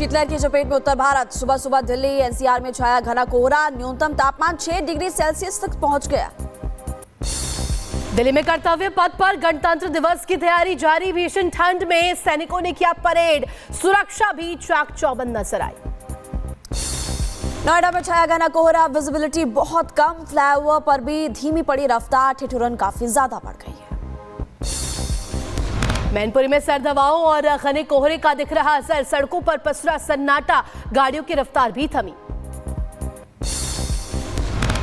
शीतलहर की चपेट में उत्तर भारत। सुबह सुबह दिल्ली एनसीआर में छाया घना कोहरा। न्यूनतम तापमान 6 डिग्री सेल्सियस तक पहुंच गया। दिल्ली में कर्तव्य पथ पर गणतंत्र दिवस की तैयारी जारी। भीषण ठंड में सैनिकों ने किया परेड। सुरक्षा भी चाक चौबंद नजर आई। नोएडा में छाया घना कोहरा। विजिबिलिटी बहुत कम। फ्लाईओवर पर भी धीमी पड़ी रफ्तार। ठिठुरन काफी ज्यादा बढ़ गई है। मैनपुरी में सर्द हवाओं और घने कोहरे का दिख रहा असर। सड़कों पर पसरा सन्नाटा। गाड़ियों की रफ्तार भी थमी।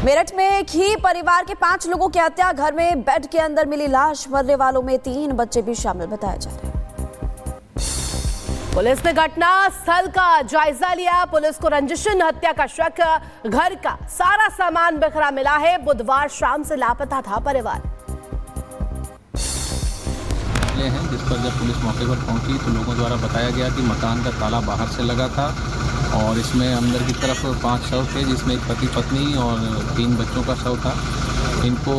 मेरठ में एक ही परिवार के 5 लोगों की हत्या। घर में बेड के अंदर मिली लाश। मरने वालों में 3 बच्चे भी शामिल बताए जा रहे हैं। पुलिस ने घटना स्थल का जायजा लिया। पुलिस को रंजिशन हत्या का शक। घर का सारा सामान बिखरा मिला है। बुधवार शाम से लापता था परिवार। हैं जिस पर जब पुलिस मौके पर पहुंची तो लोगों द्वारा बताया गया कि मकान का ताला बाहर से लगा था और इसमें अंदर की तरफ 5 शव थे, जिसमें एक पति पत्नी और 3 बच्चों का शव था। इनको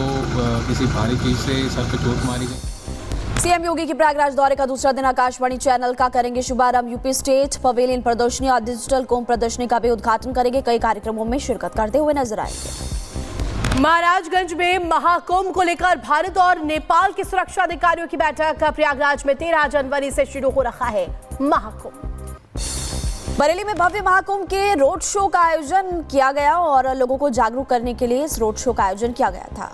किसी भारी चीज से सर पे चोट मारी गई। सीएम योगी की प्रयागराज दौरे का दूसरा दिन। आकाशवाणी चैनल का करेंगे शुभारंभ। यूपी स्टेट पवेलियन प्रदर्शनी और डिजिटल कुंभ प्रदर्शनी का भी उद्घाटन करेंगे। कई कार्यक्रमों में शिरकत करते हुए नजर आएंगे। महाराजगंज में महाकुंभ को लेकर भारत और नेपाल के सुरक्षा अधिकारियों की बैठक। प्रयागराज में 13 जनवरी से शुरू हो रहा है महाकुंभ। बरेली में भव्य महाकुंभ के रोड शो का आयोजन किया गया और लोगों को जागरूक करने के लिए इस रोड शो का आयोजन किया गया था।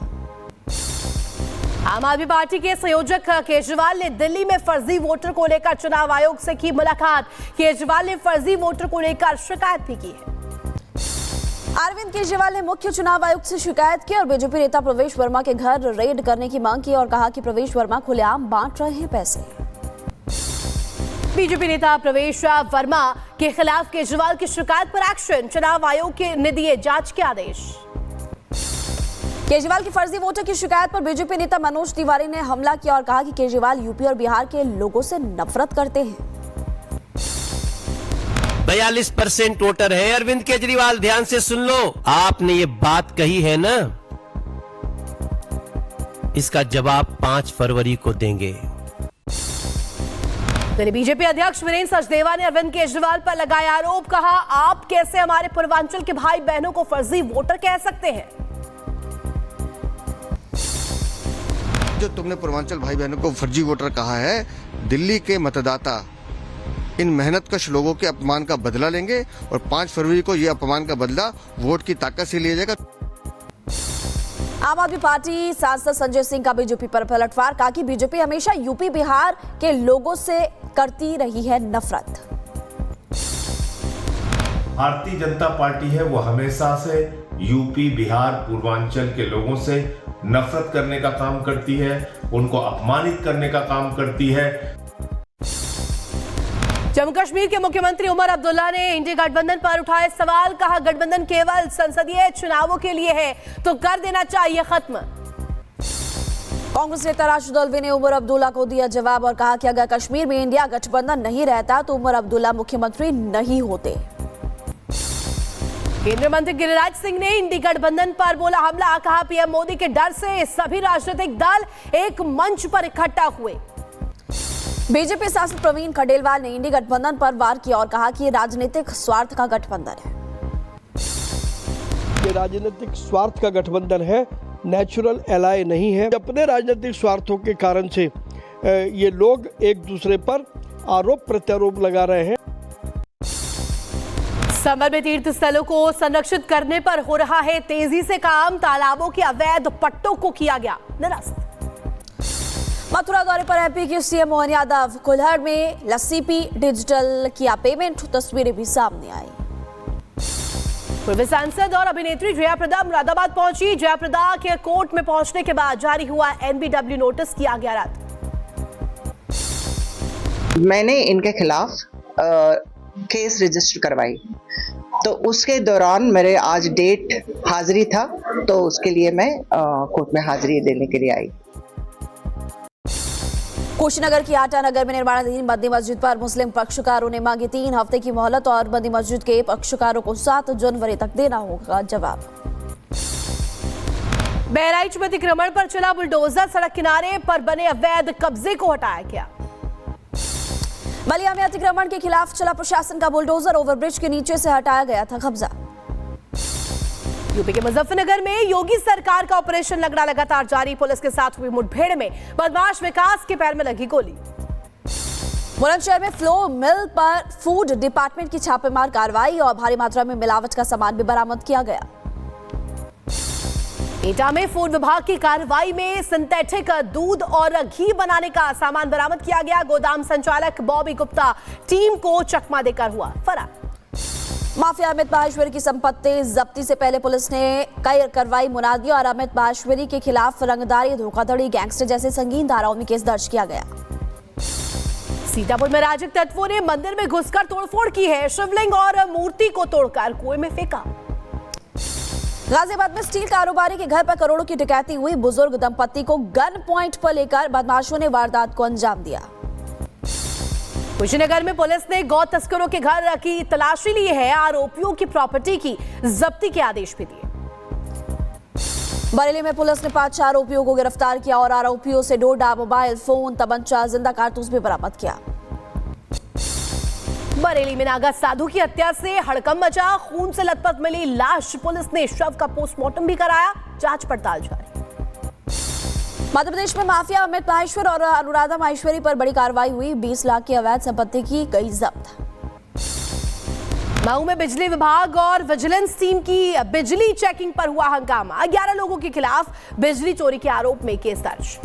आम आदमी पार्टी के संयोजक केजरीवाल ने दिल्ली में फर्जी वोटर को लेकर चुनाव आयोग से की मुलाकात। केजरीवाल ने फर्जी वोटर को लेकर शिकायत भी की है। अरविंद केजरीवाल ने मुख्य चुनाव आयुक्त से शिकायत की और बीजेपी नेता प्रवेश वर्मा के घर रेड करने की मांग की और कहा कि प्रवेश वर्मा खुलेआम बांट रहे हैं पैसे। बीजेपी नेता प्रवेश वर्मा के खिलाफ केजरीवाल की शिकायत पर एक्शन। चुनाव आयोग ने दिए जांच के आदेश। केजरीवाल की फर्जी वोटर की शिकायत पर बीजेपी नेता मनोज तिवारी ने हमला किया और कहा कि केजरीवाल यूपी और बिहार के लोगों से नफरत करते हैं। 42% वोटर है अरविंद केजरीवाल, ध्यान से सुन लो। आपने ये बात कही है ना, इसका जवाब 5 फरवरी को देंगे। बीजेपी अध्यक्ष वीरेंद्र सचदेवा ने अरविंद केजरीवाल पर लगाया आरोप। कहा, आप कैसे हमारे पूर्वांचल के भाई बहनों को फर्जी वोटर कह सकते हैं। जो तुमने पूर्वांचल भाई बहनों को फर्जी वोटर कहा है, दिल्ली के मतदाता इन मेहनतकश लोगों के अपमान का बदला लेंगे और 5 फरवरी को यह अपमान का बदला वोट की ताकत से लिया जाएगा। आम आदमी पार्टी सांसद संजय सिंह का बीजेपी पर पलटवार। कहा कि बीजेपी हमेशा यूपी बिहार के लोगों से करती रही है नफरत। भारतीय जनता पार्टी है वो हमेशा से यूपी बिहार पूर्वांचल के लोगों से नफरत करने का काम करती है, उनको अपमानित करने का काम करती है। जम्मू कश्मीर के मुख्यमंत्री उमर अब्दुल्ला ने इंडिया गठबंधन पर उठाए सवाल। कहा, गठबंधन केवल संसदीय चुनावों के लिए है तो कर देना चाहिए खत्म। कांग्रेस नेता राशिद अल्वी ने उमर अब्दुल्ला को दिया जवाब और कहा कि अगर कश्मीर में इंडिया गठबंधन नहीं रहता तो उमर अब्दुल्ला मुख्यमंत्री नहीं होते। केंद्रीय मंत्री गिरिराज सिंह ने इंडी गठबंधन पर बोला हमला। कहा, पीएम मोदी के डर से सभी राजनीतिक दल एक मंच पर इकट्ठा हुए। बीजेपी सांसद प्रवीण खंडेलवाल ने इंडी गठबंधन पर वार किया और कहा कि ये राजनीतिक स्वार्थ का गठबंधन है। ये राजनीतिक स्वार्थ का गठबंधन है, नेचुरल एलाय नहीं है। अपने राजनीतिक स्वार्थों के कारण से ये लोग एक दूसरे पर आरोप प्रत्यारोप लगा रहे हैं। संभल में तीर्थ स्थलों को संरक्षित करने पर हो रहा है तेजी से काम। तालाबों के अवैध पट्टों को किया गया निरस्त। मथुरा दौरे पर एमपी के सीएम मोहन यादव। कुल्हड़ में लस्सी पी, डिजिटल किया पेमेंट। तस्वीरें भी सामने आई। पूर्व सांसद और अभिनेत्री जया प्रदा मुरादाबाद पहुंची। जया प्रदा के कोर्ट में पहुंचने के बाद जारी हुआ एनबीडब्ल्यू नोटिस किया गया रद्द। मैंने इनके खिलाफ केस रजिस्टर करवाई तो उसके दौरान मेरे आज डेट हाजिरी था तो उसके लिए मैं कोर्ट में हाजिरी देने के लिए आई। कुशीनगर की आटा नगर में निर्माणाधीन मद्दी मस्जिद पर मुस्लिम पक्षकारों ने मांगी 3 हफ्ते की मोहलत और मद्दी मस्जिद के पक्षकारों को 7 जनवरी तक देना होगा जवाब। बहराइच में अतिक्रमण पर चला बुलडोजर। सड़क किनारे पर बने अवैध कब्जे को हटाया गया। बलिया में अतिक्रमण के खिलाफ चला प्रशासन का बुलडोजर, ओवरब्रिज के नीचे से हटाया गया था कब्जा। यूपी के मुजफ्फरनगर में योगी सरकार का ऑपरेशन लगड़ा लगातार जारी। पुलिस के साथ हुई मुठभेड़ में बदमाश विकास के पैर में लगी गोली। बुलंदशहर में फ्लो मिल पर फूड डिपार्टमेंट की छापेमार कार्रवाई और भारी मात्रा में मिलावट का सामान भी बरामद किया गया। एटा में फूड विभाग की कार्रवाई में सिंथेटिक दूध और घी बनाने का सामान बरामद किया गया। गोदाम संचालक बॉबी गुप्ता टीम को चकमा देकर हुआ फरार। माफिया अमित माहेश्वरी की संपत्ति जब्ती से पहले पुलिस ने कई कार्रवाई मुनादी और अमित माहेश्वरी के खिलाफ रंगदारी, धोखाधड़ी, गैंगस्टर जैसे संगीन धाराओं में केस दर्ज किया गया। सीतापुर में राजक तत्वों ने मंदिर में घुसकर तोड़फोड़ की है। शिवलिंग और मूर्ति को तोड़कर कुएं में फेंका। गाजियाबाद में स्टील कारोबारी के घर पर करोड़ों की डकैती हुई। बुजुर्ग दंपति को गन पॉइंट पर लेकर बदमाशों ने वारदात को अंजाम दिया। कुशीनगर में पुलिस ने गौ तस्करों के घर की तलाशी ली है। आरोपियों की प्रॉपर्टी की जब्ती के आदेश भी दिए। बरेली में पुलिस ने 5 आरोपियों को गिरफ्तार किया और आरोपियों से डोडा, मोबाइल फोन, तमंचा, जिंदा कारतूस भी बरामद किया। बरेली में नागा साधु की हत्या से हड़कंप मचा। खून से लथपथ मिली लाश, पुलिस ने शव का पोस्टमार्टम भी कराया। जांच पड़ताल जारी। मध्य प्रदेश में माफिया अमित माहेश्वर और अनुराधा माहेश्वरी पर बड़ी कार्रवाई हुई। 20 लाख की अवैध संपत्ति की गई जब्त। मऊ में बिजली विभाग और विजिलेंस टीम की बिजली चेकिंग पर हुआ हंगामा। 11 लोगों के खिलाफ बिजली चोरी के आरोप में केस दर्ज।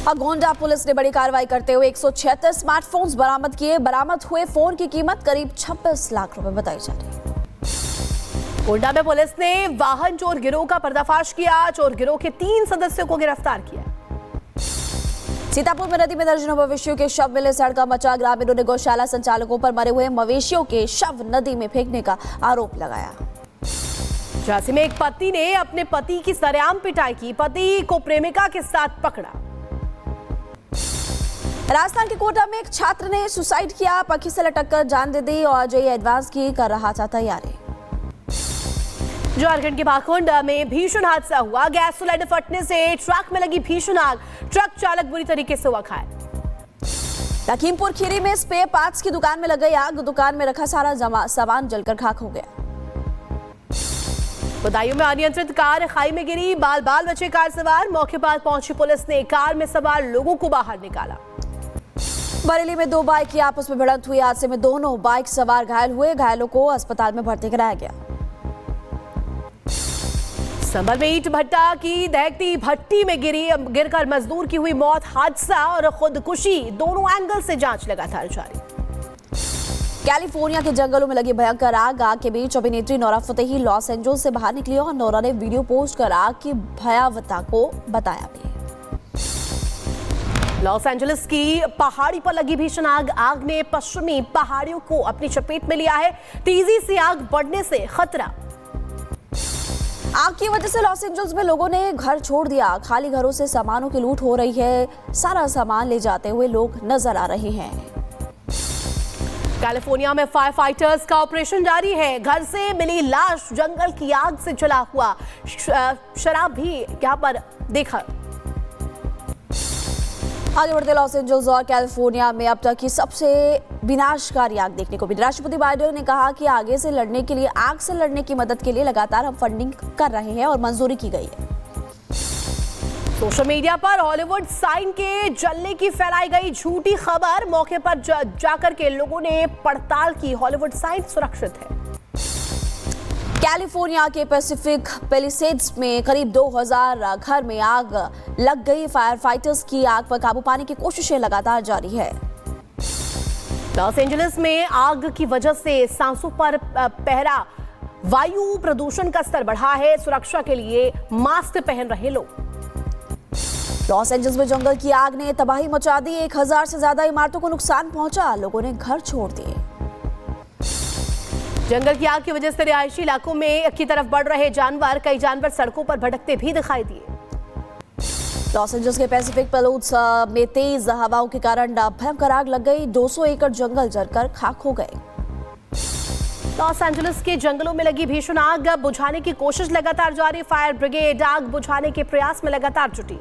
गोंडा पुलिस ने बड़ी कार्रवाई करते हुए 176 स्मार्टफोन्स बरामद किए। बरामद हुए फोन की कीमत करीब 26 लाख रुपए बताई जा रही है। गोंडा में पुलिस ने वाहन चोर गिरोह का पर्दाफाश किया। चोर गिरोह के 3 सदस्यों को गिरफ्तार किया। सीतापुर में नदी में दर्जनों मवेशियों के शव मिले, सड़का मचा। ग्रामीणों ने गौशाला संचालकों पर मरे हुए मवेशियों के शव नदी में फेंकने का आरोप लगाया। झांसी में एक पति ने अपने पति की सरेआम पिटाई की। पति को प्रेमिका के साथ पकड़ा। राजस्थान के कोटा में एक छात्र ने सुसाइड किया। पक्षी से लटक कर जान दे दी और जेईई एडवांस की कर रहा था तैयारी। झारखंड के भाखुंड में भीषण हादसा हुआ। गैस सिलेंडर फटने से ट्रक में लगी भीषण आग। ट्रक चालक बुरी तरीके से हुआ घायल। लखीमपुर खीरी में स्पेयर पार्ट्स की दुकान में लग गई आग। दुकान में रखा सारा सामान जलकर खाक हो गया। बदायूं में अनियंत्रित कार खाई में गिरी। बाल बाल बचे कार सवार। मौके पर पहुंची पुलिस ने कार में सवार लोगों को बाहर निकाला। बरेली में 2 बाइक की आपस में भिड़ंत हुई। हादसे में दोनों बाइक सवार घायल हुए। घायलों को अस्पताल में भर्ती कराया गया। संभल में ईंट भट्टा की दहकती भट्टी में गिरकर मजदूर की हुई मौत। हादसा और खुदकुशी, दोनों एंगल से जांच लगातार जारी। कैलिफोर्निया के जंगलों में लगी भयंकर आग। आग के बीच अभिनेत्री नोरा फतेही लॉस एंजल्स से बाहर निकली और नोरा ने वीडियो पोस्ट कर आग की भयावहता को बताया भी। लॉस एंजलिस की पहाड़ी पर लगी भीषण आग। आग ने पश्चिमी पहाड़ियों को अपनी चपेट में लिया है। तेजी से आग बढ़ने से खतरा। आग की वजह से लॉस एंजल्स में लोगों ने घर छोड़ दिया। खाली घरों से सामानों की लूट हो रही है। सारा सामान ले जाते हुए लोग नजर आ रहे हैं। कैलिफोर्निया में फायर फाइटर्स का ऑपरेशन जारी है। घर से मिली लाश, जंगल की आग से जला हुआ शराब भी यहाँ पर देखा। आगे बढ़ते लॉस एंजल्स और कैलिफोर्निया में अब तक की सबसे विनाशकारी आग देखने को मिली। राष्ट्रपति बाइडेन ने कहा कि आगे से लड़ने के लिए, आग से लड़ने की मदद के लिए लगातार हम फंडिंग कर रहे हैं और मंजूरी की गई है। सोशल मीडिया पर हॉलीवुड साइन के जलने की फैलाई गई झूठी खबर। मौके पर जाकर के लोगों ने पड़ताल की। हॉलीवुड साइन सुरक्षित है। कैलिफोर्निया के पैसिफिक पैलिसेड्स में करीब 2000 घर में आग लग गई। फायर फाइटर्स की आग पर काबू पाने की कोशिशें लगातार जारी है। लॉस एंजलिस में आग की वजह से सांसों पर पहरा, वायु प्रदूषण का स्तर बढ़ा है। सुरक्षा के लिए मास्क पहन रहे लोग। लॉस एंजल्स में जंगल की आग ने तबाही मचा दी। 1000 से ज्यादा इमारतों को नुकसान पहुंचा। लोगों ने घर छोड़ दिए। जंगल की आग की वजह से रिहायशी इलाकों में की तरफ बढ़ रहे जानवर, कई जानवर सड़कों पर भटकते भी दिखाई दिए। लॉस एंजल्स के पैसिफिक पैलेस में तेज हवाओं के कारण भयंकर आग लग गई। 200 एकड़ जंगल जलकर खाक हो गए। लॉस एंजलिस के जंगलों में लगी भीषण आग बुझाने की कोशिश लगातार जारी। फायर ब्रिगेड आग बुझाने के प्रयास में लगातार जुटी।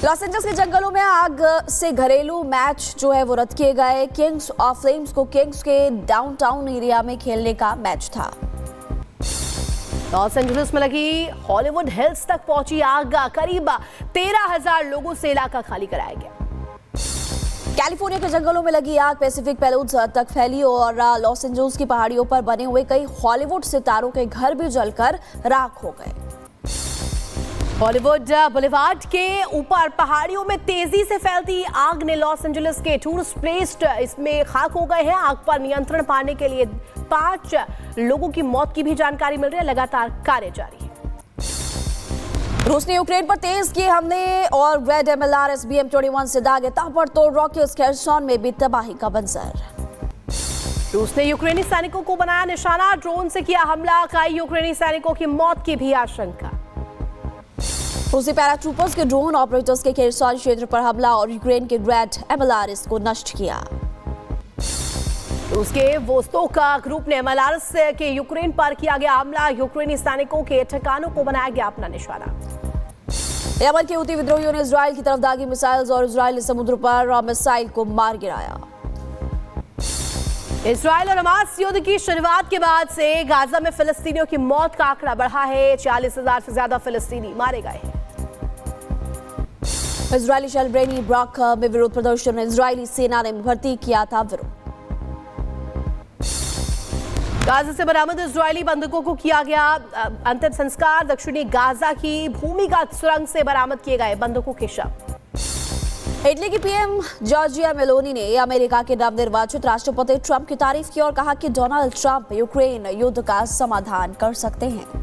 लॉस एंजल्स के जंगलों में आग से घरेलू मैच जो है वो रद्द किए गए। किंग्स ऑफ फ्लेम्स को किंग्स के डाउनटाउन एरिया में खेलने का मैच था। लॉस एंजलिस में लगी हॉलीवुड हिल्स तक पहुंची आग, करीब 13,000 लोगों से इलाका खाली कराया गया। कैलिफोर्निया के जंगलों में लगी आग पैसिफिक पैलोड्स तक फैली और लॉस एंजल्स की पहाड़ियों पर बने हुए कई हॉलीवुड सितारों के घर भी जलकर राख हो गए। हॉलीवुड बुलेवार्ड के ऊपर पहाड़ियों में तेजी से फैलती आग ने लॉस एंजलिस के टूरिस्ट प्लेस इसमें खाक हो गए हैं। आग पर नियंत्रण पाने के लिए 5 लोगों की मौत की भी जानकारी मिल रही है। लगातार कार्य जारी है। रूस ने यूक्रेन पर तेज किए हमले और रेड MLRS BM-21 से दागे ताबड़तोड़ रॉकेट्स। खेर्सोन में भी तबाही का मंजर। रूस ने यूक्रेनी सैनिकों को बनाया निशाना, ड्रोन से किया हमला, कई यूक्रेनी सैनिकों की मौत की भी आशंका। रूसी पैराट्रूपर्स के ड्रोन ऑपरेटर्स के खेर्सोन क्षेत्र पर हमला और यूक्रेन के रेड MLRS को नष्ट किया। उसके वोस्तोक ग्रुप ने MLRS के यूक्रेन पर किया गया हमला, यूक्रेनी सैनिकों के ठिकानों को बनाया गया अपना निशाना। यमन के हुती विद्रोहियों ने इजराइल की तरफ दागी मिसाइल्स और इजरायली समुद्र पर मिसाइल को मार गिराया। इजराइल और हमास युद्ध की शुरुआत के बाद से गाजा में फिलिस्तीनियों की मौत का आंकड़ा बढ़ा है। 40,000 से ज्यादा फिलिस्तीनी मारे गए हैं। इजरायली शहर ब्रेनी ब्रॉक में विरोध प्रदर्शन, इजरायली सेना ने भर्ती किया था विरोध। गाजा से बरामद इजरायली बंधकों को किया गया अंतिम संस्कार। दक्षिणी गाजा की भूमिगत सुरंग से बरामद किए गए बंधकों के शव। इटली की पीएम जॉर्जिया मेलोनी ने अमेरिका के नवनिर्वाचित राष्ट्रपति ट्रंप की तारीफ की और कहा कि डोनाल्ड ट्रंप यूक्रेन युद्ध का समाधान कर सकते हैं।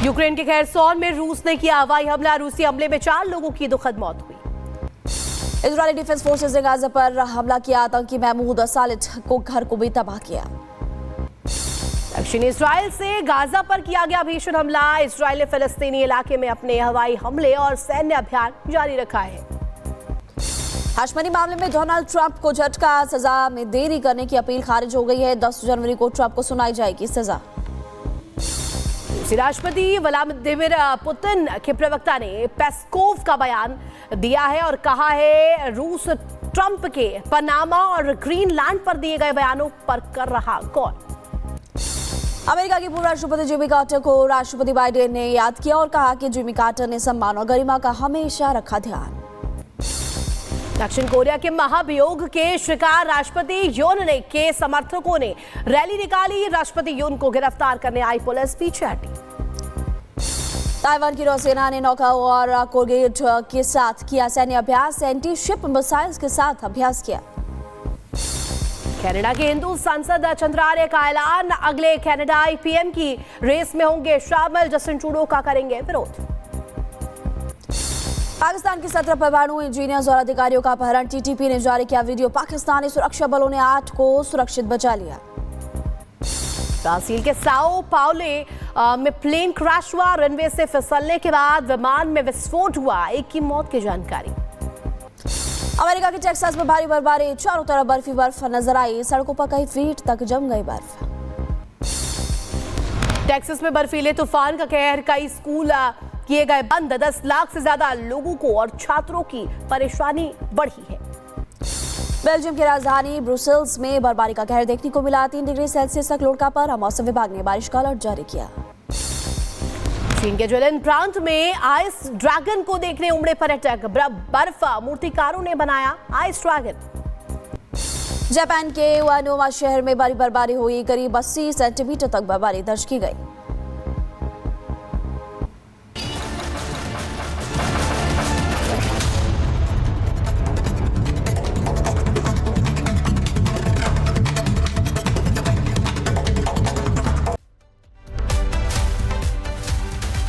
यूक्रेन के खेर्सोन में रूस ने किया हवाई हमला, रूसी हमले में 4 लोगों की दुखद मौत हुई। इजरायली डिफेंस फोर्सेज ने गाजा पर हमला किया, आतंकी महमूद सालिट को घर को भी तबाह किया। दक्षिणी इजराइल से गाजा पर किया गया भीषण हमला। इजराइल ने फिलिस्तीनी इलाके में अपने हवाई हमले और सैन्य अभियान जारी रखा है। हाशमनी मामले में डोनाल्ड ट्रंप को झटका, सजा में देरी करने की अपील खारिज हो गई है। 10 जनवरी को ट्रंप को सुनाई जाएगी सजा। राष्ट्रपति व्लादिमीर पुतिन के प्रवक्ता ने पेस्कोव का बयान दिया है और कहा है रूस ट्रंप के पनामा और ग्रीनलैंड पर दिए गए बयानों पर कर रहा गौर। अमेरिका के पूर्व राष्ट्रपति जिमी कार्टर को राष्ट्रपति बाइडेन ने याद किया और कहा कि जिमी कार्टर ने सम्मान और गरिमा का हमेशा रखा ध्यान। दक्षिण कोरिया के महाभियोग के शिकार राष्ट्रपति योन के समर्थकों ने रैली निकाली। राष्ट्रपति योन को गिरफ्तार करने आई पुलिस पीछे हटी। ताइवान की नौसेना ने नौका और कोरगेट के साथ किया सैन्य अभ्यास, एंटी शिप मिसाइल्स के साथ अभ्यास किया। कनाडा के हिंदू सांसद चंद्रार्य का ऐलान, अगले कनाडाई पीएम की रेस में होंगे शामिल। जस्टिन ट्रूडो का करेंगे विरोध। पाकिस्तान के 17 परमाणु इंजीनियर्स और अधिकारियों का अपहरण, टीटीपी ने जारी किया वीडियो। पाकिस्तानी सुरक्षा बलों ने 8 को सुरक्षित बचा लिया। ब्राजील के साओ पाउले में प्लेन क्रैश हुआ, रनवे से फिसलने के बाद विमान में विस्फोट हुआ, 1 की मौत की जानकारी। अमेरिका के टेक्सास में भारी बर्फबारी, चारों तरफ बर्फी बर्फ नजर आई, सड़कों पर कई फीट तक जम गई बर्फ। टेक्सास में बर्फीले तूफान का कहर, कई स्कूल किए गए बंद, 10 लाख से ज्यादा लोगों को और छात्रों की परेशानी बढ़ी है। बेल्जियम की राजधानी ब्रुसेल्स में बर्फबारी का कहर देखने को मिला, 3 डिग्री सेल्सियस तक लुढ़का पर मौसम विभाग ने बारिश का अलर्ट जारी किया। चीन के जुलिन प्रांत में आइस ड्रैगन को देखने उमड़े पर्यटक, बर्फ मूर्तिकारों ने बनाया आइस ड्रैगन। जापान के वानोमा शहर में भारी बर्फबारी हुई, करीब 80 सेंटीमीटर तक बर्फबारी दर्ज की गई।